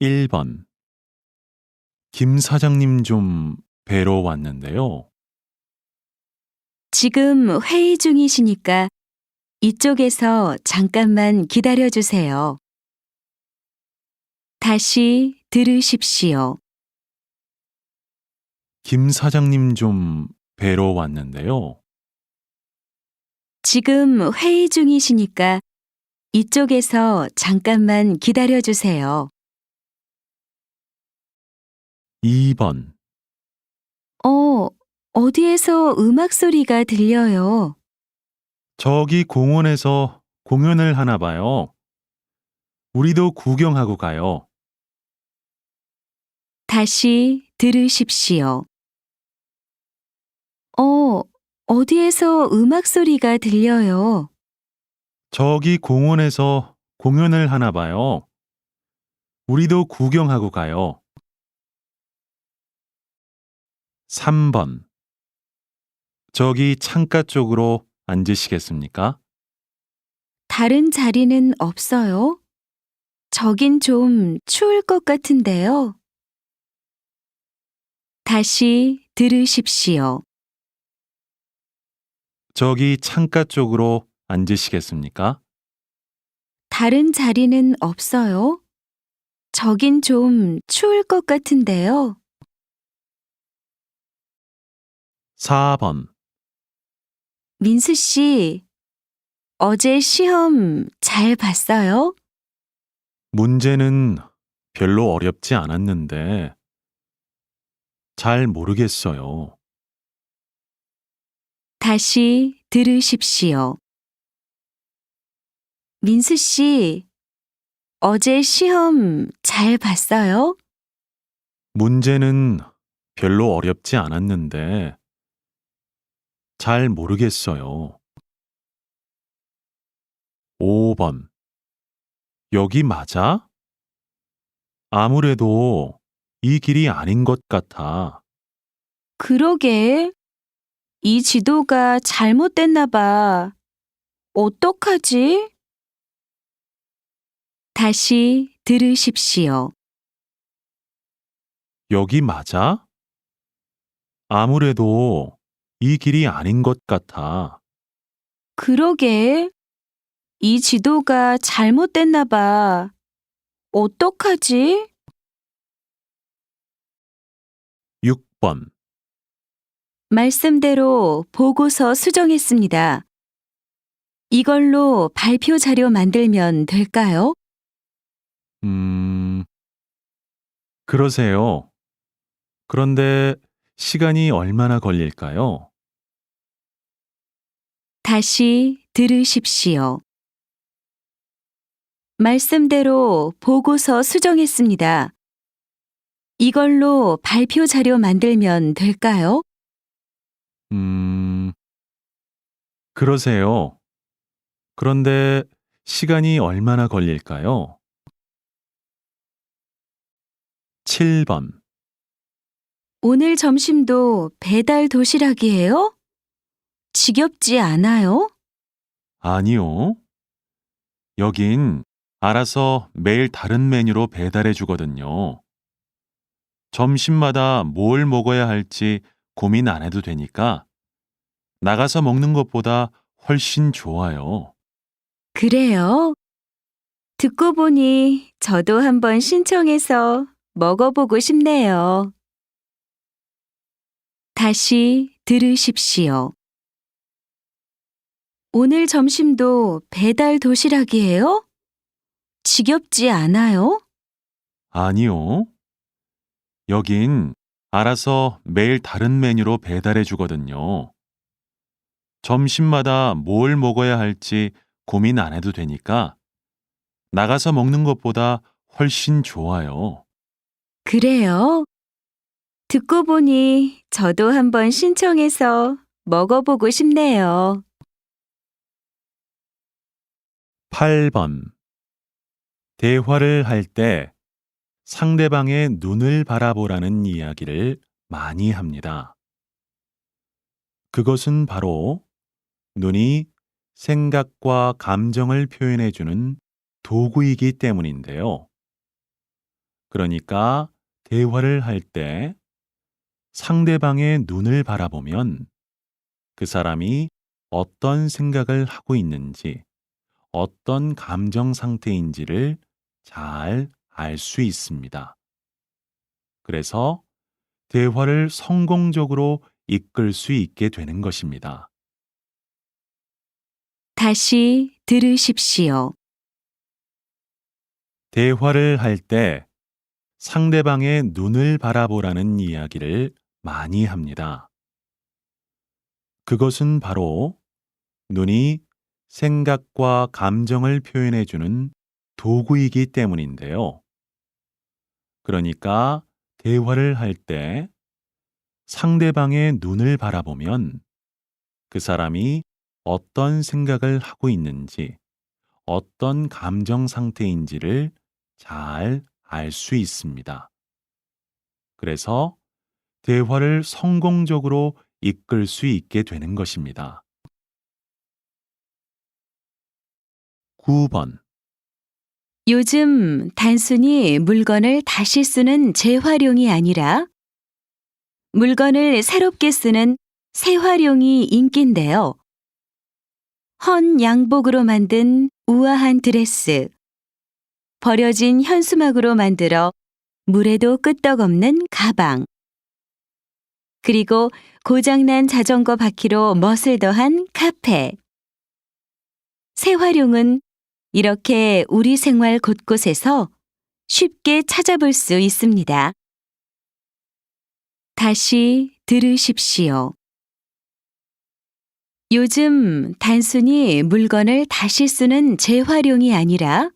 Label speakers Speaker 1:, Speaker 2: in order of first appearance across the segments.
Speaker 1: 1번. 김 사장님 좀 뵈러 왔는데요.
Speaker 2: 지금 회의 중이시니까 이쪽에서 잠깐만 기다려 주세요. 다시 들으십시오.
Speaker 1: 김 사장님 좀 뵈러 왔는데요.
Speaker 2: 지금 회의 중이시니까 이쪽에서 잠깐만 기다려 주세요.
Speaker 1: 2번.
Speaker 2: 어디에서 음악 소리가 들려요?
Speaker 1: 저기 공원에서 공연을 하나 봐요. 우리도 구경하고 가요.
Speaker 2: 다시 들으십시오. 어디에서 음악 소리가 들려요?
Speaker 1: 저기 공원에서 공연을 하나 봐요. 우리도 구경하고 가요. 3번. 저기 창가 쪽으로 앉으시겠습니까?
Speaker 2: 다른 자리는 없어요? 저긴 좀 추울 것 같은데요. 다시 들으십시오.
Speaker 1: 저기 창가 쪽으로 앉으시겠습니까?
Speaker 2: 다른 자리는 없어요? 저긴 좀 추울 것 같은데요.
Speaker 1: 4번.
Speaker 2: 민수 씨, 어제 시험 잘 봤어요?
Speaker 1: 문제는 별로 어렵지 않았는데 잘 모르겠어요.
Speaker 2: 다시 들으십시오. 민수 씨, 어제 시험 잘 봤어요?
Speaker 1: 문제는 별로 어렵지 않았는데 잘 모르겠어요. 5번. 여기 맞아? 아무래도 이 길이 아닌 것 같아.
Speaker 2: 그러게. 이 지도가 잘못됐나 봐. 어떡하지? 다시 들으십시오.
Speaker 1: 여기 맞아? 아무래도 이 길이 아닌 것 같아.
Speaker 2: 그러게. 이 지도가 잘못됐나 봐. 어떡하지?
Speaker 1: 6번.
Speaker 2: 말씀대로 보고서 수정했습니다. 이걸로 발표 자료 만들면 될까요?
Speaker 1: 그러세요. 그런데 시간이 얼마나 걸릴까요?
Speaker 2: 다시 들으십시오. 말씀대로 보고서 수정했습니다. 이걸로 발표 자료 만들면 될까요?
Speaker 1: 그러세요. 그런데 시간이 얼마나 걸릴까요? 7번.
Speaker 2: 오늘 점심도 배달 도시락이에요? 지겹지 않아요?
Speaker 1: 아니요. 여긴 알아서 매일 다른 메뉴로 배달해 주거든요. 점심마다 뭘 먹어야 할지 고민 안 해도 되니까 나가서 먹는 것보다 훨씬 좋아요.
Speaker 2: 그래요? 듣고 보니 저도 한번 신청해서 먹어보고 싶네요. 다시 들으십시오. 오늘 점심도 배달 도시락이에요? 지겹지 않아요?
Speaker 1: 아니요. 여긴 알아서 매일 다른 메뉴로 배달해 주거든요. 점심마다 뭘 먹어야 할지 고민 안 해도 되니까 나가서 먹는 것보다 훨씬 좋아요.
Speaker 2: 그래요? 듣고 보니 저도 한번 신청해서 먹어보고 싶네요.
Speaker 1: 8번. 대화를 할 때 상대방의 눈을 바라보라는 이야기를 많이 합니다. 그것은 바로 눈이 생각과 감정을 표현해 주는 도구이기 때문인데요. 그러니까 대화를 할 때 상대방의 눈을 바라보면 그 사람이 어떤 생각을 하고 있는지, 어떤 감정 상태인지를 잘 알 수 있습니다. 그래서 대화를 성공적으로 이끌 수 있게 되는 것입니다.
Speaker 2: 다시 들으십시오.
Speaker 1: 대화를 할 때 상대방의 눈을 바라보라는 이야기를 많이 합니다. 그것은 바로 눈이 생각과 감정을 표현해주는 도구이기 때문인데요. 그러니까 대화를 할 때 상대방의 눈을 바라보면 그 사람이 어떤 생각을 하고 있는지, 어떤 감정 상태인지를 잘 알 수 있습니다. 그래서 대화를 성공적으로 이끌 수 있게 되는 것입니다. 9번.
Speaker 2: 요즘 단순히 물건을 다시 쓰는 재활용이 아니라 물건을 새롭게 쓰는 새활용이 인기인데요. 헌 양복으로 만든 우아한 드레스, 버려진 현수막으로 만들어 물에도 끄떡없는 가방, 그리고 고장난 자전거 바퀴로 멋을 더한 카페. 새활용은 이렇게 우리 생활 곳곳에서 쉽게 찾아볼 수 있습니다. 다시 들으십시오. 요즘 단순히 물건을 다시 쓰는 재활용이 아니라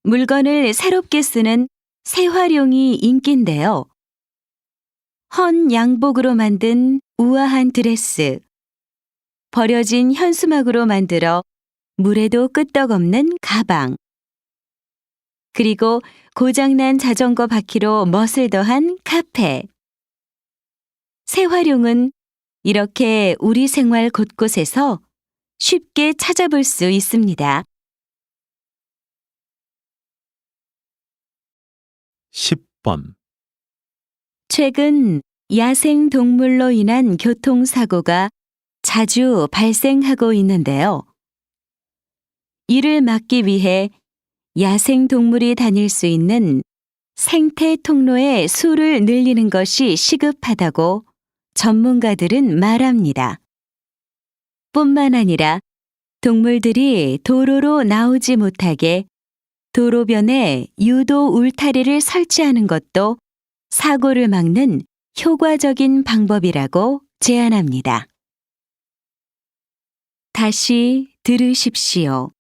Speaker 2: 물건을 새롭게 쓰는 새활용이 인기인데요. 헌 양복으로 만든 우아한 드레스, 버려진 현수막으로 만들어 물에도 끄떡없는 가방, 그리고 고장난 자전거 바퀴로 멋을 더한 카페. 새활용은 이렇게 우리 생활 곳곳에서 쉽게 찾아볼 수 있습니다.
Speaker 1: 10번.
Speaker 2: 최근 야생 동물로 인한 교통사고가 자주 발생하고 있는데요. 이를 막기 위해 야생 동물이 다닐 수 있는 생태 통로의 수를 늘리는 것이 시급하다고 전문가들은 말합니다. 뿐만 아니라 동물들이 도로로 나오지 못하게 도로변에 유도 울타리를 설치하는 것도 사고를 막는 효과적인 방법이라고 제안합니다. 다시 들으십시오.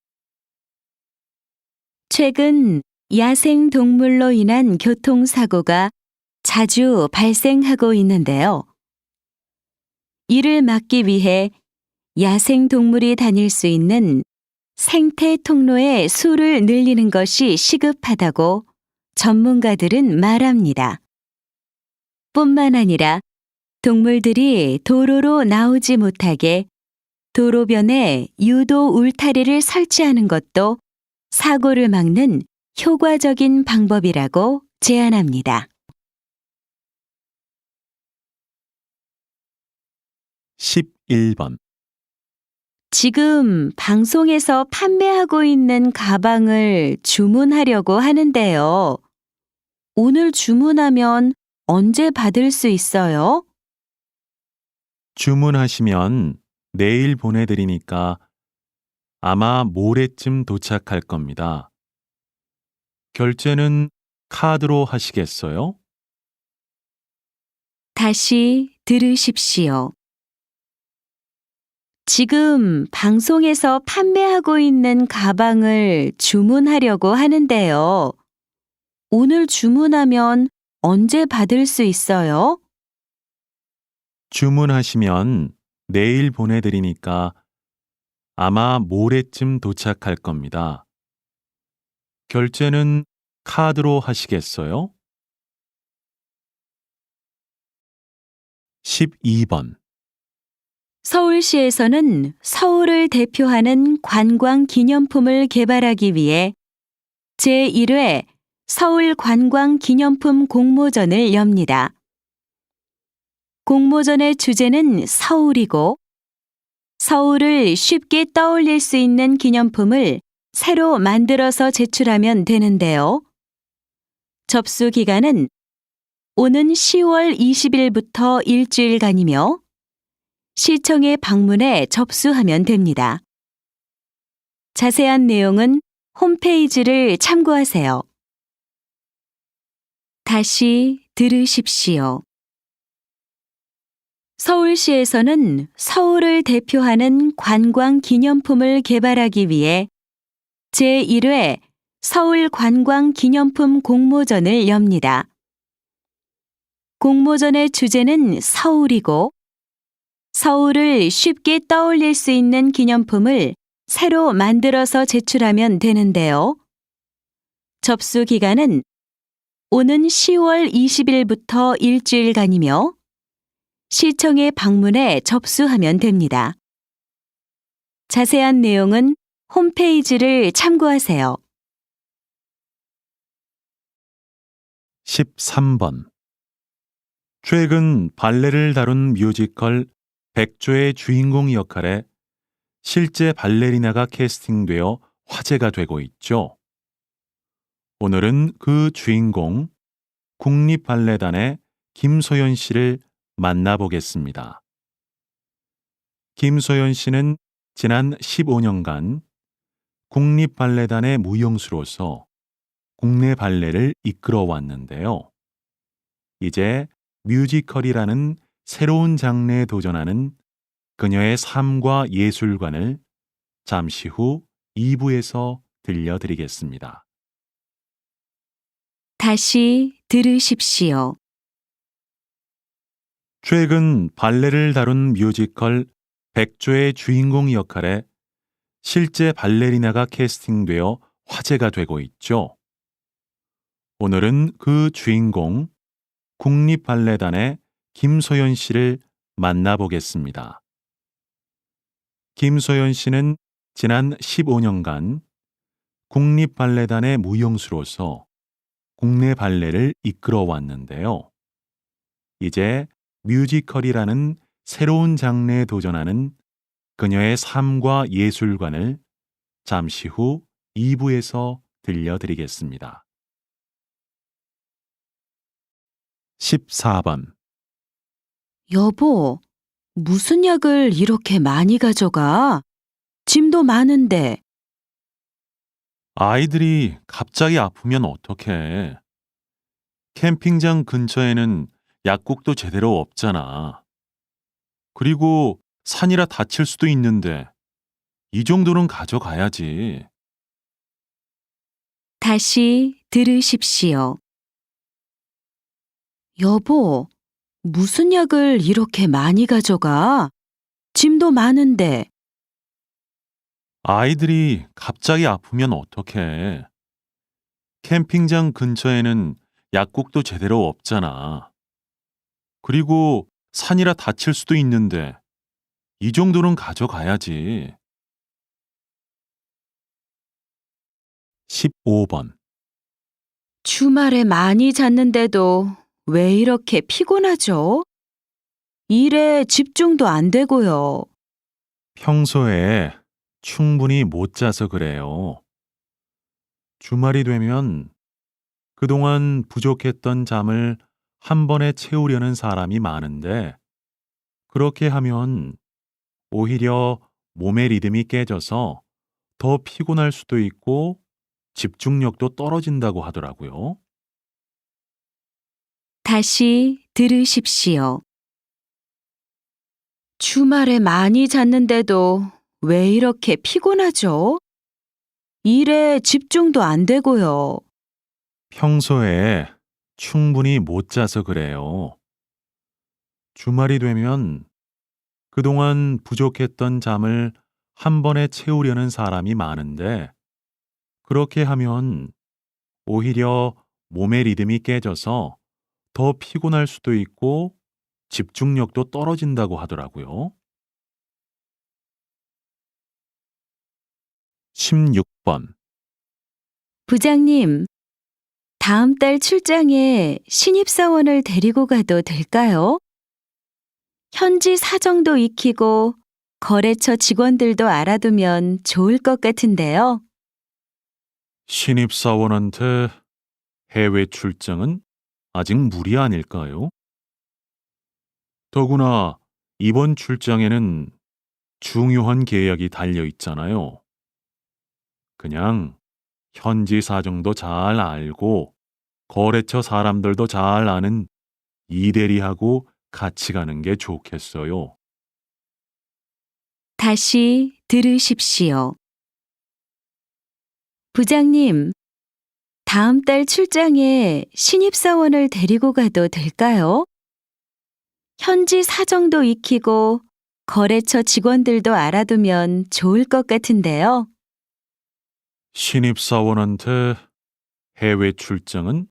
Speaker 2: 최근 야생 동물로 인한 교통사고가 자주 발생하고 있는데요. 이를 막기 위해 야생 동물이 다닐 수 있는 생태 통로의 수를 늘리는 것이 시급하다고 전문가들은 말합니다. 뿐만 아니라 동물들이 도로로 나오지 못하게 도로변에 유도 울타리를 설치하는 것도 사고를 막는 효과적인 방법이라고 제안합니다.
Speaker 1: 11번.
Speaker 2: 지금 방송에서 판매하고 있는 가방을 주문하려고 하는데요. 오늘 주문하면 언제 받을 수 있어요?
Speaker 1: 주문하시면 내일 보내드리니까 아마 모레쯤 도착할 겁니다. 결제는 카드로 하시겠어요?
Speaker 2: 다시 들으십시오. 지금 방송에서 판매하고 있는 가방을 주문하려고 하는데요. 오늘 주문하면 언제 받을 수 있어요?
Speaker 1: 주문하시면 내일 보내드리니까 아마 모레쯤 도착할 겁니다. 결제는 카드로 하시겠어요? 12번.
Speaker 2: 서울시에서는 서울을 대표하는 관광 기념품을 개발하기 위해 제1회 서울관광기념품 공모전을 엽니다. 공모전의 주제는 서울이고, 서울을 쉽게 떠올릴 수 있는 기념품을 새로 만들어서 제출하면 되는데요. 접수 기간은 오는 10월 20일부터 일주일간이며 시청에 방문해 접수하면 됩니다. 자세한 내용은 홈페이지를 참고하세요. 다시 들으십시오. 서울시에서는 서울을 대표하는 관광 기념품을 개발하기 위해 제1회 서울관광기념품 공모전을 엽니다. 공모전의 주제는 서울이고, 서울을 쉽게 떠올릴 수 있는 기념품을 새로 만들어서 제출하면 되는데요. 접수 기간은 오는 10월 20일부터 일주일간이며 시청에 방문해 접수하면 됩니다. 자세한 내용은 홈페이지를 참고하세요.
Speaker 1: 13번. 최근 발레를 다룬 뮤지컬 백조의 주인공 역할에 실제 발레리나가 캐스팅되어 화제가 되고 있죠. 오늘은 그 주인공 국립발레단의 김소연 씨를 만나보겠습니다. 김소연 씨는 지난 15년간 국립발레단의 무용수로서 국내 발레를 이끌어 왔는데요. 이제 뮤지컬이라는 새로운 장르에 도전하는 그녀의 삶과 예술관을 잠시 후 2부에서 들려드리겠습니다.
Speaker 2: 다시 들으십시오.
Speaker 1: 최근 발레를 다룬 뮤지컬 백조의 주인공 역할에 실제 발레리나가 캐스팅되어 화제가 되고 있죠. 오늘은 그 주인공 국립발레단의 김소연 씨를 만나보겠습니다. 김소연 씨는 지난 15년간 국립발레단의 무용수로서 국내 발레를 이끌어 왔는데요. 이제 뮤지컬이라는 새로운 장르에 도전하는 그녀의 삶과 예술관을 잠시 후 2부에서 들려드리겠습니다. 14번.
Speaker 2: 여보, 무슨 약을 이렇게 많이 가져가? 짐도 많은데.
Speaker 1: 아이들이 갑자기 아프면 어떡해. 캠핑장 근처에는 약국도 제대로 없잖아. 그리고 산이라 다칠 수도 있는데 이 정도는 가져가야지.
Speaker 2: 다시 들으십시오. 여보, 무슨 약을 이렇게 많이 가져가? 짐도 많은데.
Speaker 1: 아이들이 갑자기 아프면 어떡해. 캠핑장 근처에는 약국도 제대로 없잖아. 그리고 산이라 다칠 수도 있는데 이 정도는 가져가야지. 15번.
Speaker 2: 주말에 많이 잤는데도 왜 이렇게 피곤하죠? 일에 집중도 안 되고요.
Speaker 1: 평소에 충분히 못 자서 그래요. 주말이 되면 그동안 부족했던 잠을 한 번에 채우려는 사람이 많은데 그렇게 하면 오히려 몸의 리듬이 깨져서 더 피곤할 수도 있고 집중력도 떨어진다고 하더라고요.
Speaker 2: 다시 들으십시오. 주말에 많이 잤는데도 왜 이렇게 피곤하죠? 일에 집중도 안 되고요.
Speaker 1: 평소에 충분히 못 자서 그래요. 주말이 되면 그동안 부족했던 잠을 한 번에 채우려는 사람이 많은데 그렇게 하면 오히려 몸의 리듬이 깨져서 더 피곤할 수도 있고 집중력도 떨어진다고 하더라고요. 16번.
Speaker 2: 부장님, 다음 달 출장에 신입사원을 데리고 가도 될까요? 현지 사정도 익히고 거래처 직원들도 알아두면 좋을 것 같은데요.
Speaker 1: 신입사원한테 해외 출장은 아직 무리 아닐까요? 더구나 이번 출장에는 중요한 계약이 달려 있잖아요. 그냥 현지 사정도 잘 알고 거래처 사람들도 잘 아는 이대리하고 같이 가는 게 좋겠어요.
Speaker 2: 다시 들으십시오. 부장님, 다음 달 출장에 신입사원을 데리고 가도 될까요? 현지 사정도 익히고 거래처 직원들도 알아두면 좋을 것 같은데요.
Speaker 1: 신입사원한테 해외 출장은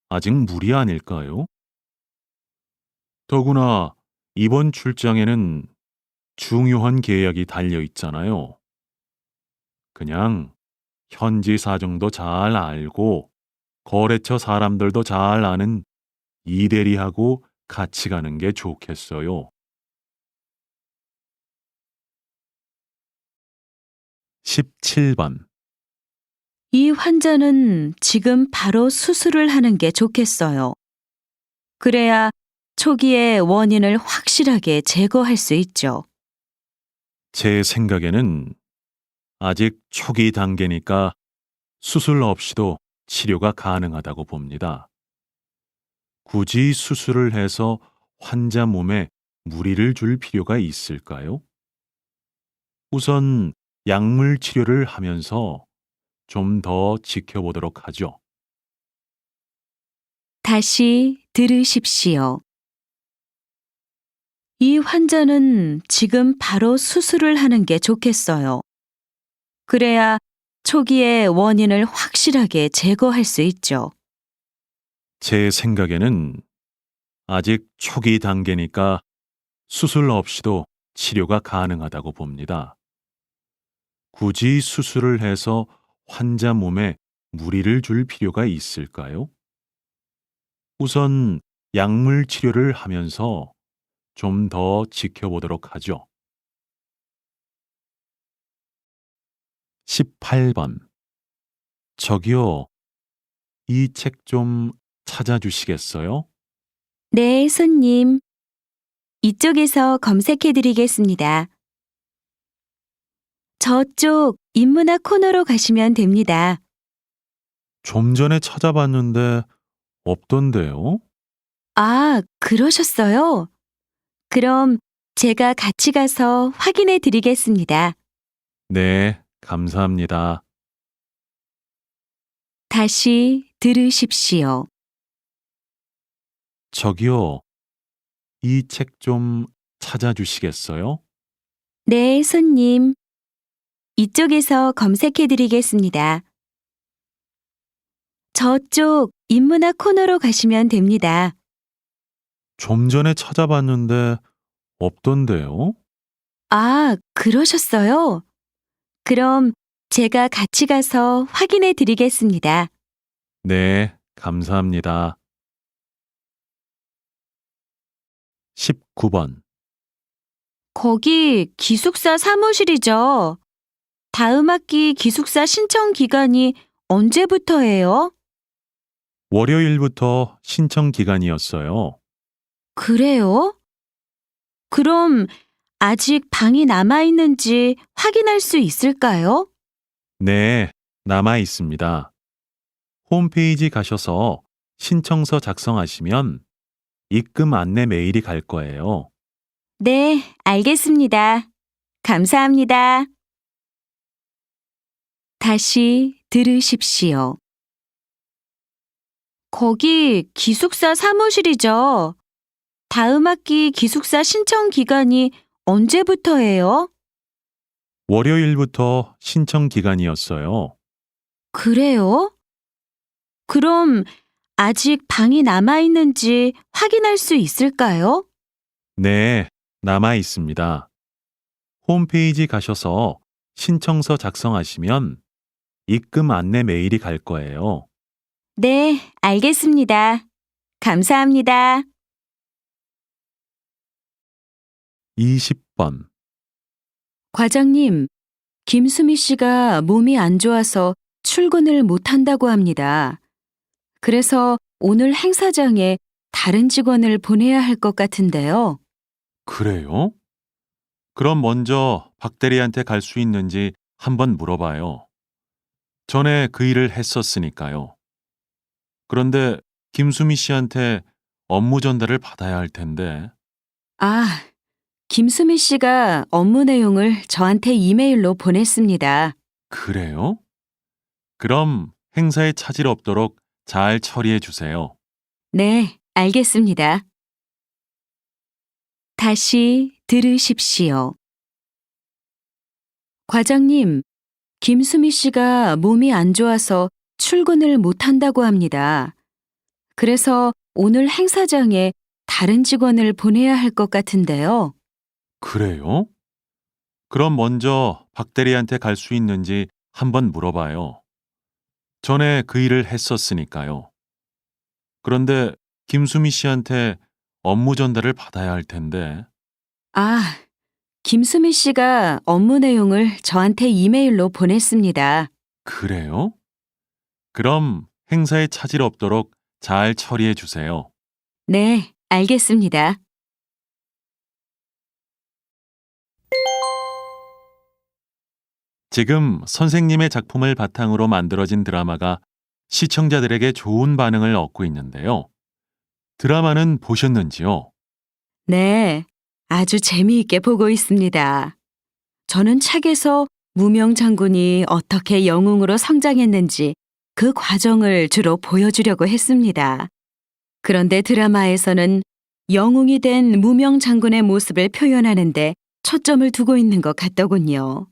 Speaker 1: 아직 무리 아닐까요? 더구나 이번 출장에는 중요한 계약이 달려 있잖아요. 그냥 현지 사정도 잘 알고 거래처 사람들도 잘 아는 이대리하고 같이 가는 게 좋겠어요. 17번.
Speaker 2: 이 환자는 지금 바로 수술을 하는 게 좋겠어요. 그래야 초기에 원인을 확실하게 제거할 수 있죠.
Speaker 1: 제 생각에는 아직 초기 단계니까 수술 없이도 치료가 가능하다고 봅니다. 굳이 수술을 해서 환자 몸에 무리를 줄 필요가 있을까요? 우선 약물 치료를 하면서 좀 더 지켜보도록 하죠.
Speaker 2: 다시 들으십시오. 이 환자는 지금 바로 수술을 하는 게 좋겠어요. 그래야 초기에 원인을 확실하게 제거할 수 있죠.
Speaker 1: 제 생각에는 아직 초기 단계니까 수술 없이도 치료가 가능하다고 봅니다. 굳이 수술을 해서 환자 몸에 무리를 줄 필요가 있을까요? 우선 약물 치료를 하면서 좀 더 지켜보도록 하죠. 18번. 저기요, 이 책 좀 찾아주시겠어요?
Speaker 2: 네, 손님. 이쪽에서 검색해 드리겠습니다. 저쪽 인문학 코너로 가시면 됩니다.
Speaker 1: 좀 전에 찾아봤는데 없던데요?
Speaker 2: 아, 그러셨어요? 그럼 제가 같이 가서 확인해 드리겠습니다.
Speaker 1: 네, 감사합니다.
Speaker 2: 다시 들으십시오.
Speaker 1: 저기요, 이 책 좀 찾아주시겠어요?
Speaker 2: 네, 손님. 이쪽에서 검색해 드리겠습니다. 저쪽 인문학 코너로 가시면 됩니다.
Speaker 1: 좀 전에 찾아봤는데 없던데요?
Speaker 2: 아, 그러셨어요? 그럼 제가 같이 가서 확인해 드리겠습니다.
Speaker 1: 네, 감사합니다. 19번.
Speaker 2: 거기 기숙사 사무실이죠? 다음 학기 기숙사 신청 기간이 언제부터예요?
Speaker 1: 월요일부터 신청 기간이었어요.
Speaker 2: 그래요? 그럼 아직 방이 남아 있는지 확인할 수 있을까요?
Speaker 1: 네, 남아 있습니다. 홈페이지 가셔서 신청서 작성하시면 입금 안내 메일이 갈 거예요.
Speaker 2: 네, 알겠습니다. 감사합니다. 다시 들으십시오. 거기 기숙사 사무실이죠? 다음 학기 기숙사 신청 기간이 언제부터예요?
Speaker 1: 월요일부터 신청 기간이었어요.
Speaker 2: 그래요? 그럼 아직 방이 남아 있는지 확인할 수 있을까요?
Speaker 1: 네, 남아 있습니다. 홈페이지 가셔서 신청서 작성하시면 입금 안내 메일이 갈 거예요.
Speaker 2: 네, 알겠습니다. 감사합니다.
Speaker 1: 20번.
Speaker 2: 과장님, 김수미 씨가 몸이 안 좋아서 출근을 못 한다고 합니다. 그래서 오늘 행사장에 다른 직원을 보내야 할 것 같은데요.
Speaker 1: 그래요? 그럼 먼저 박 대리한테 갈 수 있는지 한번 물어봐요. 전에 그 일을 했었으니까요. 그런데 김수미 씨한테 업무 전달을 받아야 할 텐데.
Speaker 2: 아, 김수미 씨가 업무 내용을 저한테 이메일로 보냈습니다.
Speaker 1: 그래요? 그럼 행사에 차질 없도록 잘 처리해 주세요.
Speaker 2: 네, 알겠습니다. 다시 들으십시오. 과장님, 김수미 씨가 몸이 안 좋아서 출근을 못 한다고 합니다. 그래서 오늘 행사장에 다른 직원을 보내야 할 것 같은데요.
Speaker 1: 그래요? 그럼 먼저 박 대리한테 갈 수 있는지 한번 물어봐요. 전에 그 일을 했었으니까요. 그런데 김수미 씨한테 업무 전달을 받아야 할 텐데.
Speaker 2: 아, 김수미 씨가 업무 내용을 저한테 이메일로 보냈습니다.
Speaker 1: 그래요? 그럼 행사에 차질 없도록 잘 처리해 주세요.
Speaker 2: 네, 알겠습니다.
Speaker 1: 지금 선생님의 작품을 바탕으로 만들어진 드라마가 시청자들에게 좋은 반응을 얻고 있는데요. 드라마는 보셨는지요?
Speaker 2: 네, 아주 재미있게 보고 있습니다. 저는 책에서 무명 장군이 어떻게 영웅으로 성장했는지 그 과정을 주로 보여주려고 했습니다. 그런데 드라마에서는 영웅이 된 무명 장군의 모습을 표현하는데 초점을 두고 있는 것 같더군요.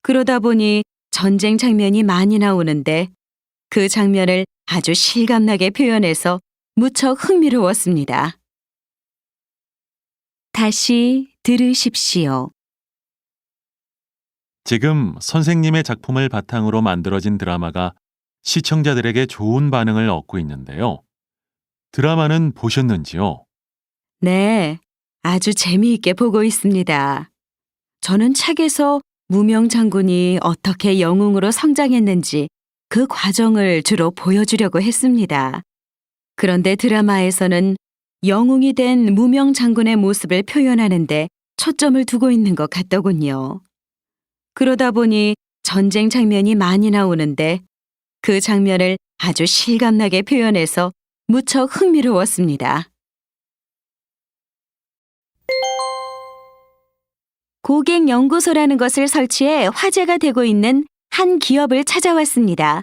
Speaker 2: 그러다 보니 전쟁 장면이 많이 나오는데 그 장면을 아주 실감나게 표현해서 무척 흥미로웠습니다. 다시 들으십시오.
Speaker 1: 지금 선생님의 작품을 바탕으로 만들어진 드라마가 시청자들에게 좋은 반응을 얻고 있는데요. 드라마는 보셨는지요?
Speaker 2: 네, 아주 재미있게 보고 있습니다. 저는 책에서 무명 장군이 어떻게 영웅으로 성장했는지 그 과정을 주로 보여주려고 했습니다. 그런데 드라마에서는 영웅이 된 무명 장군의 모습을 표현하는데 초점을 두고 있는 것 같더군요. 그러다 보니 전쟁 장면이 많이 나오는데 그 장면을 아주 실감나게 표현해서 무척 흥미로웠습니다. 고객연구소라는 것을 설치해 화제가 되고 있는 한 기업을 찾아왔습니다.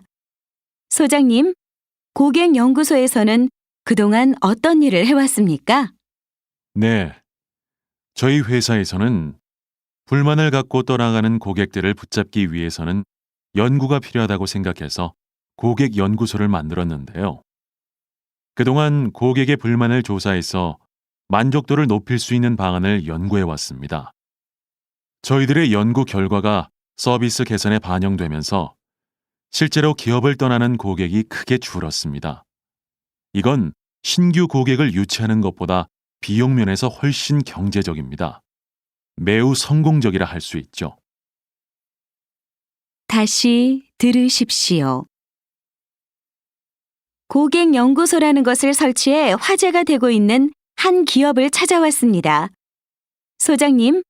Speaker 2: 소장님, 고객연구소에서는 그동안 어떤 일을 해왔습니까?
Speaker 1: 네. 저희 회사에서는 불만을 갖고 떠나가는 고객들을 붙잡기 위해서는 연구가 필요하다고 생각해서 고객 연구소를 만들었는데요. 그동안 고객의 불만을 조사해서 만족도를 높일 수 있는 방안을 연구해 왔습니다. 저희들의 연구 결과가 서비스 개선에 반영되면서 실제로 기업을 떠나는 고객이 크게 줄었습니다. 이건 신규 고객을 유치하는 것보다 비용 면에서 훨씬 경제적입니다. 매우 성공적이라 할 수 있죠.
Speaker 2: 다시 들으십시오. 고객연구소라는 것을 설치해 화제가 되고 있는 한 기업을 찾아왔습니다. 소장님,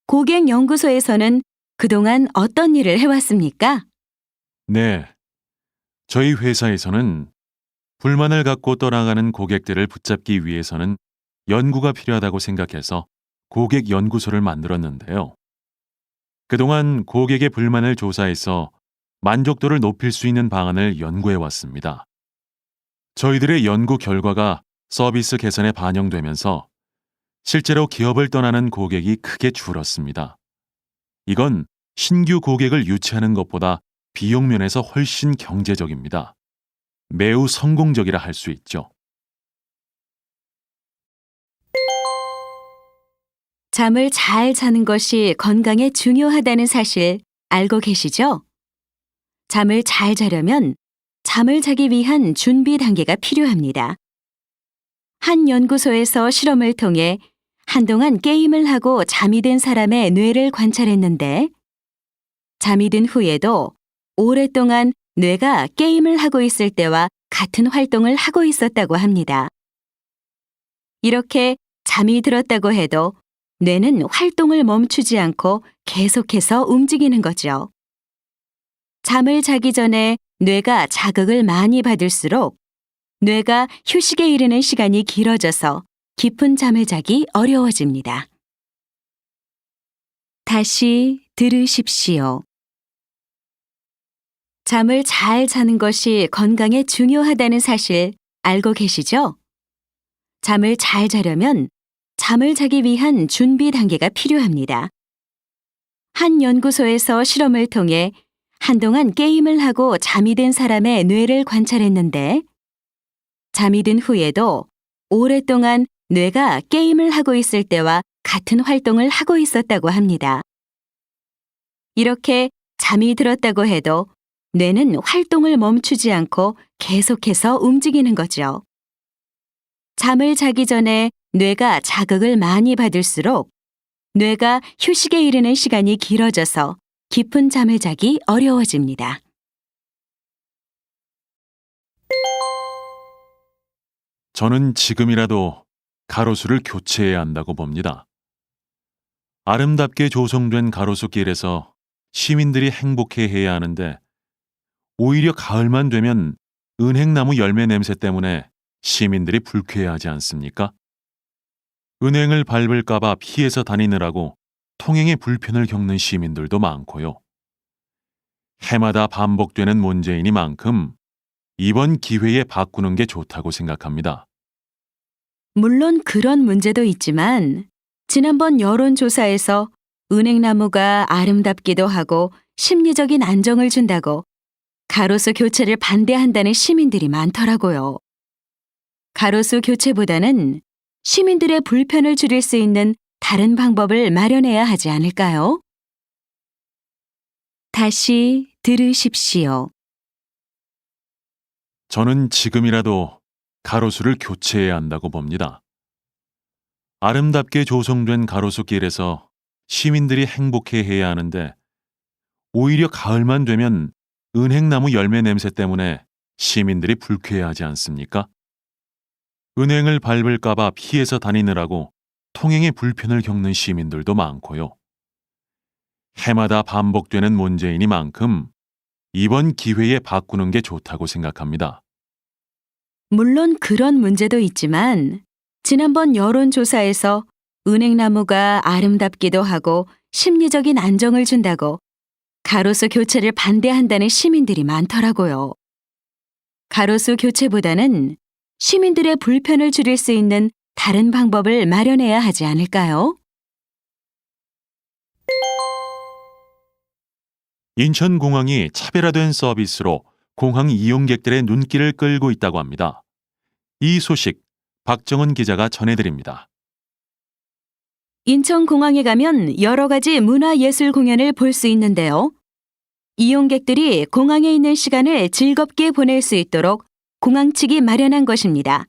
Speaker 2: 고객연구소에서는 그동안 어떤 일을 해왔습니까?
Speaker 1: 네. 저희 회사에서는 불만을 갖고 떠나가는 고객들을 붙잡기 위해서는 연구가 필요하다고 생각해서 고객 연구소를 만들었는데요. 그동안 고객의 불만을 조사해서 만족도를 높일 수 있는 방안을 연구해 왔습니다. 저희들의 연구 결과가 서비스 개선에 반영되면서 실제로 기업을 떠나는 고객이 크게 줄었습니다. 이건 신규 고객을 유치하는 것보다 비용 면에서 훨씬 경제적입니다. 매우 성공적이라 할 수 있죠.
Speaker 2: 잠을 잘 자는 것이 건강에 중요하다는 사실 알고 계시죠? 잠을 잘 자려면 잠을 자기 위한 준비 단계가 필요합니다. 한 연구소에서 실험을 통해 한동안 게임을 하고 잠이 든 사람의 뇌를 관찰했는데 잠이 든 후에도 오랫동안 뇌가 게임을 하고 있을 때와 같은 활동을 하고 있었다고 합니다. 이렇게 잠이 들었다고 해도 뇌는 활동을 멈추지 않고 계속해서 움직이는 거죠. 잠을 자기 전에 뇌가 자극을 많이 받을수록 뇌가 휴식에 이르는 시간이 길어져서 깊은 잠을 자기 어려워집니다. 다시 들으십시오. 잠을 잘 자는 것이 건강에 중요하다는 사실 알고 계시죠? 잠을 잘 자려면 잠을 자기 위한 준비 단계가 필요합니다. 한 연구소에서 실험을 통해 한동안 게임을 하고 잠이 든 사람의 뇌를 관찰했는데 잠이 든 후에도 오랫동안 뇌가 게임을 하고 있을 때와 같은 활동을 하고 있었다고 합니다. 이렇게 잠이 들었다고 해도 뇌는 활동을 멈추지 않고 계속해서 움직이는 거죠. 잠을 자기 전에 뇌가 자극을 많이 받을수록 뇌가 휴식에 이르는 시간이 길어져서 깊은 잠을 자기 어려워집니다.
Speaker 1: 저는 지금이라도 가로수를 교체해야 한다고 봅니다. 아름답게 조성된 가로수길에서 시민들이 행복해해야 하는데 오히려 가을만 되면 은행나무 열매 냄새 때문에 시민들이 불쾌해하지 않습니까? 은행을 밟을까봐 피해서 다니느라고 통행에 불편을 겪는 시민들도 많고요. 해마다 반복되는 문제이니만큼 이번 기회에 바꾸는 게 좋다고 생각합니다.
Speaker 2: 물론 그런 문제도 있지만 지난번 여론조사에서 은행나무가 아름답기도 하고 심리적인 안정을 준다고 가로수 교체를 반대한다는 시민들이 많더라고요. 가로수 교체보다는 시민들의 불편을 줄일 수 있는 다른 방법을 마련해야 하지 않을까요? 다시 들으십시오.
Speaker 1: 저는 지금이라도 가로수를 교체해야 한다고 봅니다. 아름답게 조성된 가로수길에서 시민들이 행복해해야 하는데 오히려 가을만 되면 은행나무 열매 냄새 때문에 시민들이 불쾌해하지 않습니까? 은행을 밟을까봐 피해서 다니느라고 통행에 불편을 겪는 시민들도 많고요. 해마다 반복되는 문제이니만큼 이번 기회에 바꾸는 게 좋다고 생각합니다.
Speaker 2: 물론 그런 문제도 있지만 지난번 여론조사에서 은행나무가 아름답기도 하고 심리적인 안정을 준다고 가로수 교체를 반대한다는 시민들이 많더라고요. 가로수 교체보다는 시민들의 불편을 줄일 수 있는 다른 방법을 마련해야 하지 않을까요?
Speaker 1: 인천공항이 차별화된 서비스로 공항 이용객들의 눈길을 끌고 있다고 합니다. 이 소식 박정은 기자가 전해드립니다.
Speaker 2: 인천공항에 가면 여러 가지 문화예술 공연을 볼 수 있는데요. 이용객들이 공항에 있는 시간을 즐겁게 보낼 수 있도록 공항 측이 마련한 것입니다.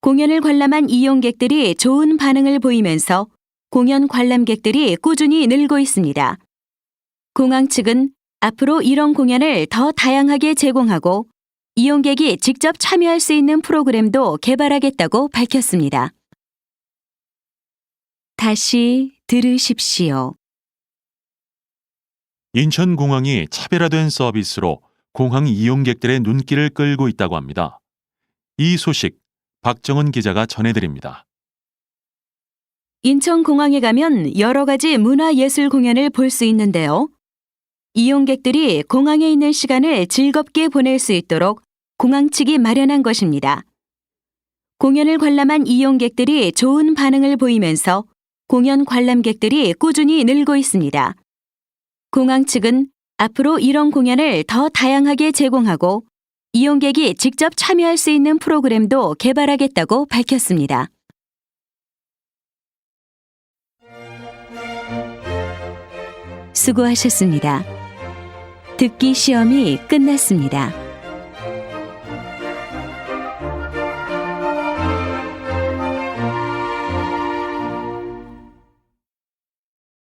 Speaker 2: 공연을 관람한 이용객들이 좋은 반응을 보이면서 공연 관람객들이 꾸준히 늘고 있습니다. 공항 측은 앞으로 이런 공연을 더 다양하게 제공하고 이용객이 직접 참여할 수 있는 프로그램도 개발하겠다고 밝혔습니다. 다시 들으십시오.
Speaker 1: 인천공항이 차별화된 서비스로 공항 이용객들의 눈길을 끌고 있다고 합니다. 이 소식 박정은 기자가 전해드립니다.
Speaker 2: 인천공항에 가면 여러 가지 문화예술 공연을 볼 수 있는데요. 이용객들이 공항에 있는 시간을 즐겁게 보낼 수 있도록 공항 측이 마련한 것입니다. 공연을 관람한 이용객들이 좋은 반응을 보이면서 공연 관람객들이 꾸준히 늘고 있습니다. 공항 측은 앞으로 이런 공연을 더 다양하게 제공하고 이용객이 직접 참여할 수 있는 프로그램도 개발하겠다고 밝혔습니다. 수고하셨습니다. 듣기 시험이 끝났습니다.